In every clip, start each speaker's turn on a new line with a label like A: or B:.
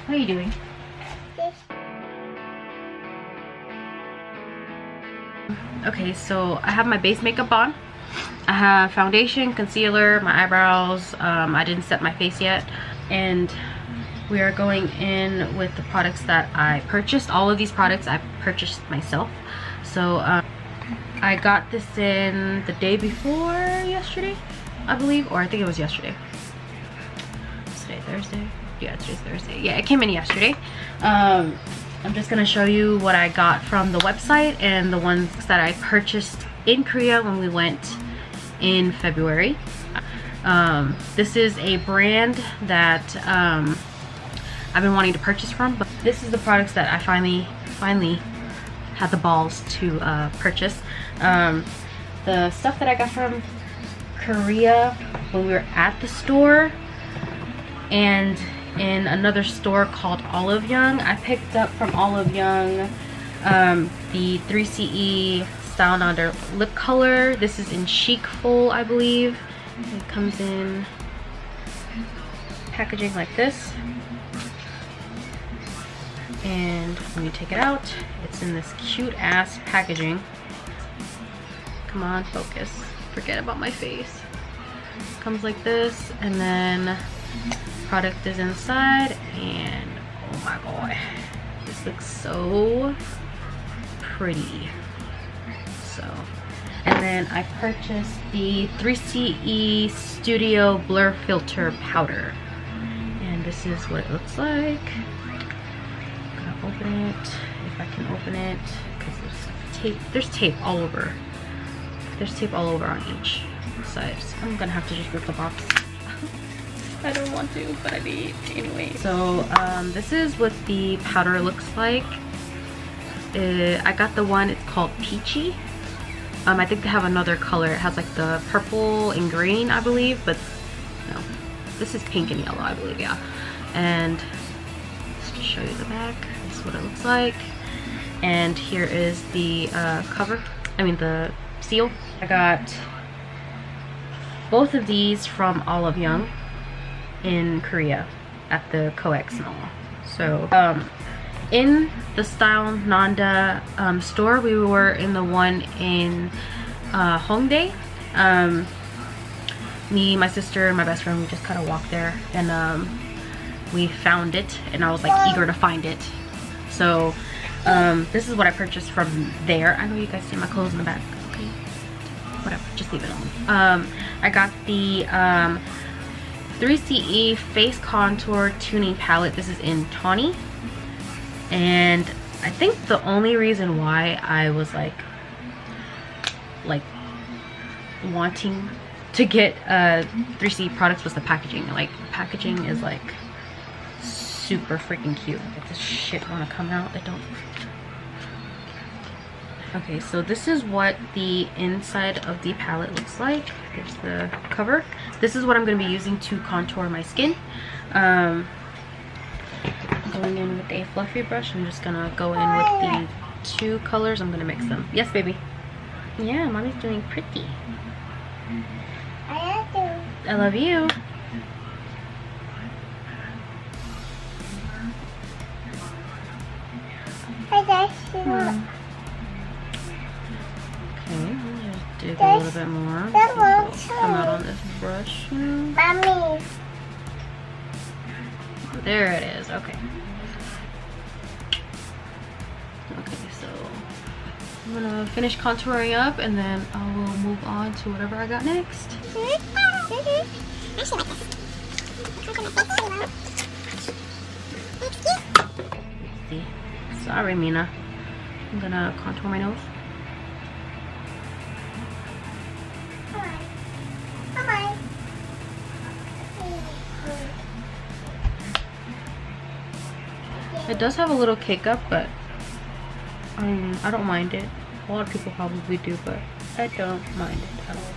A: What are you doing? Okay, so I have my base makeup on. I have foundation, concealer, my eyebrows. I didn't set my face yet. And we are going in with the products that I purchased. All of these products I purchased myself. So I got this in the day before yesterday, I believe. Or I think it was yesterday. Is today Thursday? Yeah, today's Thursday. Yeah, it came in yesterday. I'm just gonna show you what I got from the website and the ones that I purchased in Korea when we went in February. This is a brand that I've been wanting to purchase from, but this is the products that I finally had the balls to purchase. The stuff that I got from Korea when we were at the store and in another store called Olive Young. I picked up from Olive Young the 3CE STYLENANDA lip color. This is in Chic Full, I believe. It comes in packaging like this. And when you take it out, it's in this cute ass packaging. Come on, focus. Forget about my face. Comes like this, and then product is inside, and oh my god, this looks so pretty. So, and then I purchased the 3CE Studio Blur Filter Powder, and this is what it looks like. I'm gonna open it if I can open it, because there's tape all over. There's tape all over on each side. So I'm gonna have to just rip the box. I don't want to, but I need anyway. So this is what the powder looks like. I got the one, it's called Peachy. I think they have another color. It has like the purple and green, I believe, but no, this is pink and yellow, I believe, yeah. And just to show you the back, this is what it looks like. And here is the the seal. I got both of these from Olive Young in Korea at the Coex Mall. So in the STYLENANDA store, we were in the one in Hongdae. Me, my sister, and my best friend, we just kind of walked there, and we found it, and I was like eager to find it. So this is what I purchased from there. I know you guys see my clothes in the back. Okay, whatever, just leave it alone. I got the 3CE Face Contour Tuning Palette. This is in Tawny. And I think the only reason why I was like wanting to get 3CE products was the packaging. Like, the packaging is like super freaking cute. If this shit wanna come out, it don't. Okay, so this is what the inside of the palette looks like. Here's the cover. This is what I'm going to be using to contour my skin. Going in with a fluffy brush. I'm just going to go in with the two colors. I'm going to mix them. Yes, baby. Yeah, mommy's doing pretty. I love you. Okay, just dig a little bit more. Come out on this brush. Mommy. There it is. Okay. Okay, so I'm gonna finish contouring up, and then I will move on to whatever I got next. See? Sorry, Mina. I'm gonna contour my nose. It does have a little cake up, but I don't mind it. A lot of people probably do, but I don't mind it at all.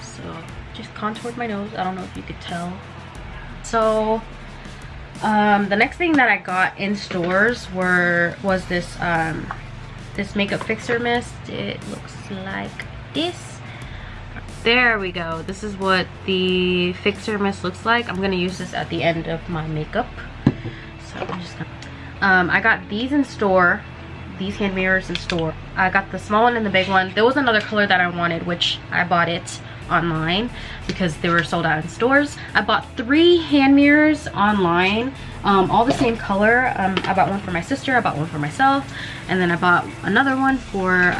A: So just contoured my nose. I don't know if you could tell. So the next thing that I got in stores was this this makeup fixer mist. It looks like this. There we go. This is what the fixer mist looks like. I'm gonna use this at the end of my makeup. I'm just gonna, I got these in store, these hand mirrors in store. I got the small one and the big one. There was another color that I wanted, which I bought it online because they were sold out in stores. I bought 3 hand mirrors online, all the same color. I bought one for my sister, I bought one for myself, and then I bought another one for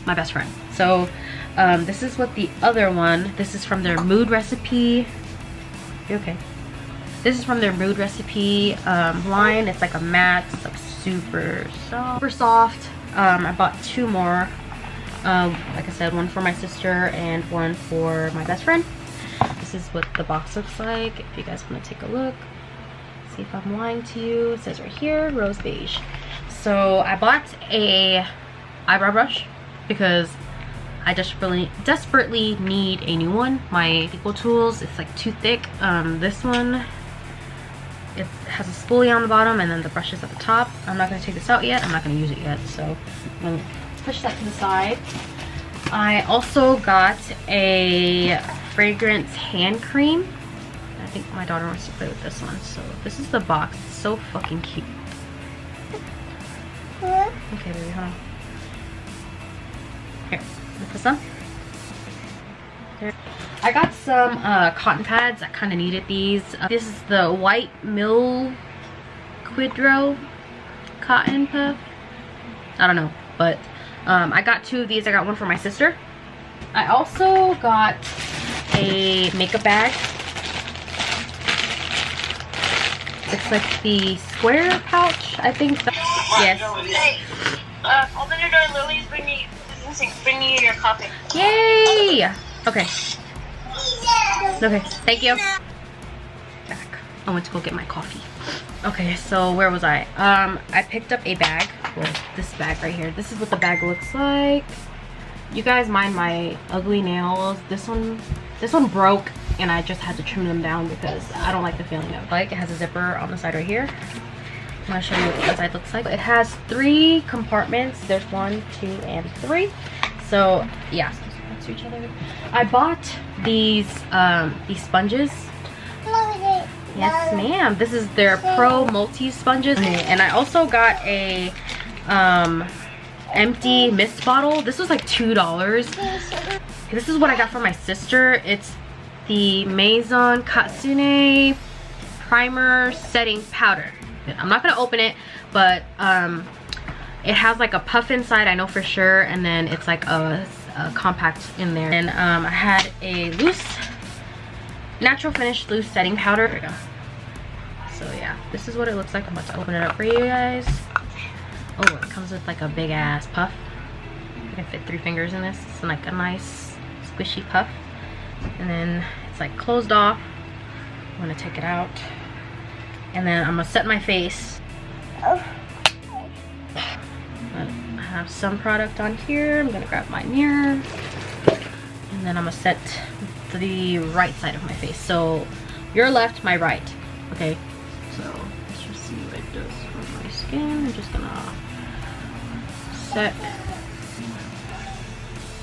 A: my best friend. So this is what the other one, this is from their Mood Recipe. You okay? This is from their Mood Recipe line. It's like a matte, it's like super soft. I bought 2 more. Like I said, one for my sister and one for my best friend. This is what the box looks like. If you guys want to take a look, see if I'm lying to you. It says right here, rose beige. So I bought a eyebrow brush because I desperately need a new one. My Equal Tools, it's like too thick. This one, it has a spoolie on the bottom and then the brush is at the top. I'm not going to take this out yet. I'm not going to use it yet, so I'm going to push that to the side. I also got a fragrance hand cream. I think my daughter wants to play with this one. So this is the box. It's so fucking cute. Okay, baby, hold on. Here, put some. Here. I got some cotton pads. I kind of needed these. This is the white MILQUIDRO cotton puff. I don't know, but I got 2 of these. I got one for my sister. I also got a makeup bag. It's like the square pouch, I think. Yes.
B: Hey, open your door. Lily's bringing you your coffee.
A: Yay! Okay. Okay, thank you. Back. I went to go get my coffee. Okay, so where was I? I picked up a bag. Well, this bag right here. This is what the bag looks like. You guys mind my ugly nails. This one broke and I just had to trim them down because I don't like the feeling of it. Like, it has a zipper on the side right here. I'm gonna show you what the inside looks like. It has 3 compartments. There's 1, 2, and 3. So yeah, next to each other. I bought these sponges. Yes, ma'am. This is their Pro Multi Sponges. And I also got a empty mist bottle. This was like $2. This is what I got for my sister. It's the MAISON KITSUNE Primer Setting Powder. I'm not gonna open it, but it has like a puff inside, I know for sure, and then it's like a compact in there. And I had a loose natural finish loose setting powder. There we go. So yeah, this is what it looks like. I'm about to open it up for you guys. Oh, it comes with like a big ass puff. I can fit 3 fingers in this. It's like a nice squishy puff. And then it's like closed off. I'm gonna take it out. And then I'm gonna set my face. I have some product on here. I'm gonna grab my mirror. And then I'm gonna set the right side of my face. So your left, my right. Okay, so let's just see what it does for my skin. I'm just gonna set.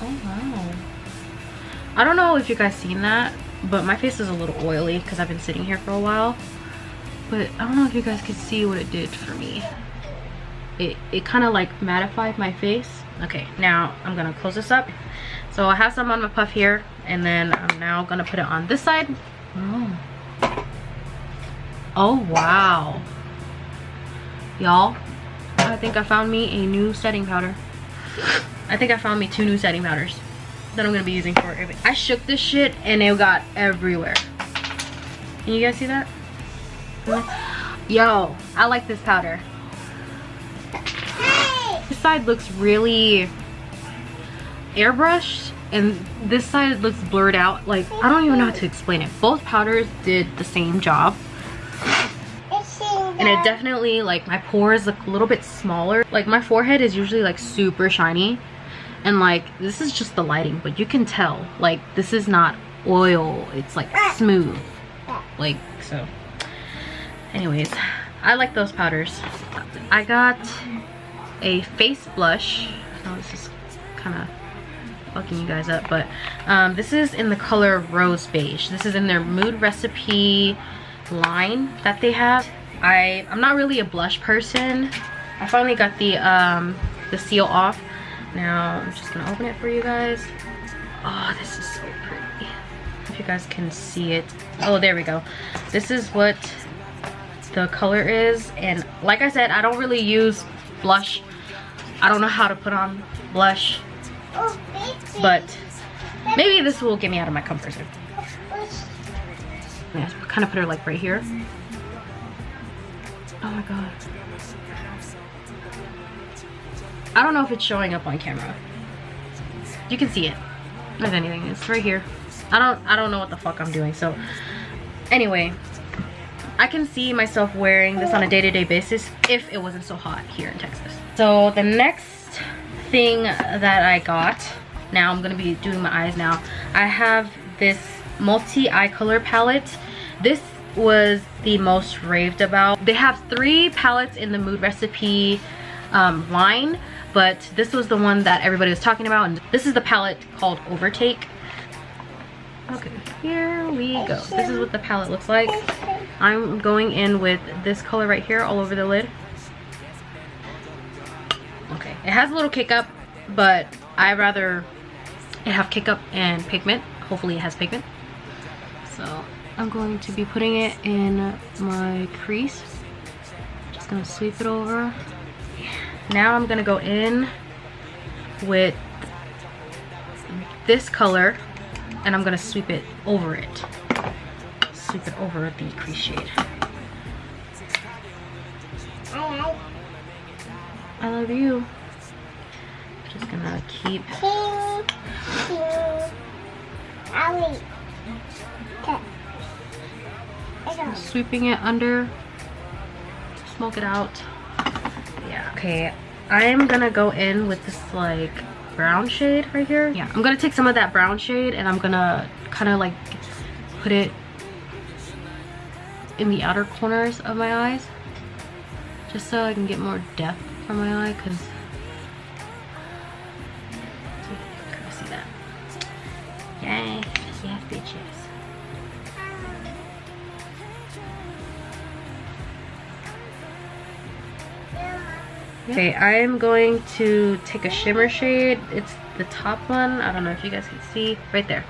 A: Oh wow. I don't know if you guys seen that, but my face is a little oily because I've been sitting here for a while. But I don't know if you guys could see what it did for me. It kind of like mattified my face. Okay, now I'm gonna close this up. So I have some on my puff here, and then I'm now gonna put it on this side. Oh wow, y'all, I think I found me a new setting powder. I think I found me 2 new setting powders that I'm gonna be using for everything. I shook this shit and it got everywhere. Can you guys see that? Yo, I like this powder. This side looks really airbrushed and this side looks blurred out. Like, I don't even know how to explain it. Both powders did the same job. And it definitely, like, my pores look a little bit smaller. Like, my forehead is usually like super shiny. And like, this is just the lighting, but you can tell, like, this is not oil. It's like smooth. Like, so. Anyways, I like those powders. I got a face blush. Oh, this is kind of fucking you guys up, but this is in the color Rose Beige. This is in their Mood Recipe line that they have. I'm not really a blush person. I finally got the seal off. Now I'm just gonna open it for you guys. Oh, this is so pretty. If you guys can see it. Oh, there we go. This is what the color is, and like I said, I don't really use blush. I don't know how to put on blush, but maybe this will get me out of my comfort zone. Yeah, kind of put her like right here. Oh my god. I don't know if it's showing up on camera. You can see it. If anything, it's right here. I don't know what the fuck I'm doing. So anyway, I can see myself wearing this on a day-to-day basis if it wasn't so hot here in Texas. So the next thing that I got, now I'm gonna be doing my eyes now. I have this multi-eye color palette. This was the most raved about. They have 3 palettes in the Mood Recipe line, but this was the one that everybody was talking about, and this is the palette called Overtake. Okay, here we go. This is what the palette looks like. I'm going in with this color right here all over the lid. Okay, it has a little kick up, but I'd rather it have kick up and pigment. Hopefully it has pigment. So I'm going to be putting it in my crease. Just gonna sweep it over. Now I'm gonna go in with this color, and I'm gonna sweep it over it. Sweep it over the crease shade. I love you. Just gonna keep sweeping it under, smoke it out. Yeah, okay. I'm gonna go in with this like brown shade right here. Yeah, I'm gonna take some of that brown shade and I'm gonna kind of like put it in the outer corners of my eyes, just so I can get more depth from my eye, because can you see that? Yay, yes bitches. Okay, I am going to take a shimmer shade. It's the top one. I don't know if you guys can see right there.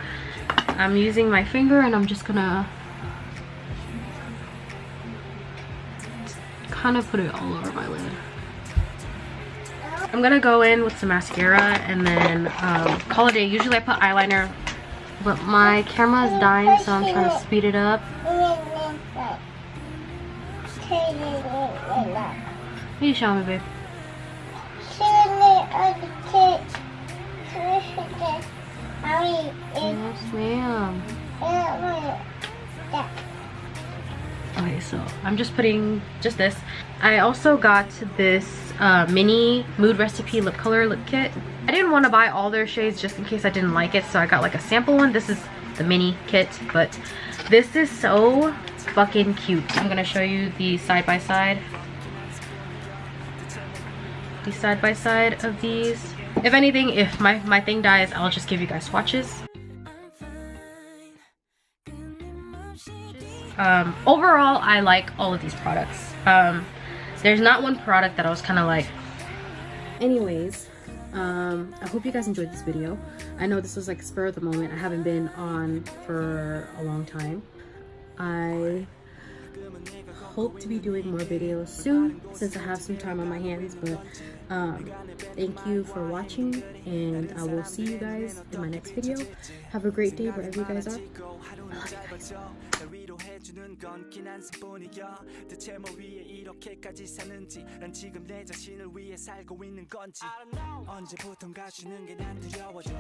A: I'm using my finger and I'm just gonna kind of put it all over my lid. I'm gonna go in with some mascara and then call it a day. Usually I put eyeliner, but my camera is dying, so I'm trying to speed it up. What are you showing me, babe? Yes, ma'am. Okay, so I'm just putting just this. I also got this mini Mood Recipe lip color lip kit. I didn't want to buy all their shades just in case I didn't like it, so I got like a sample one. This is the mini kit, but this is so fucking cute. I'm gonna show you the side by side. The side by side of these. If anything, if my thing dies, I'll just give you guys swatches. Overall, I like all of these products. There's not one product that I was kind of like. Anyways, I hope you guys enjoyed this video. I know this was like spur of the moment. I haven't been on for a long time. I hope to be doing more videos soon since I have some time on my hands, but thank you for watching, and I will see you guys in my next video. Have a great day wherever you guys are. I love you guys. 해주는 건 긴 한숨뿐이야. 대체 뭐 위해 이렇게까지 사는지, 난 지금 내 자신을 위해 살고 있는 건지. 언제부턴가 쉬는 게 난 두려워져.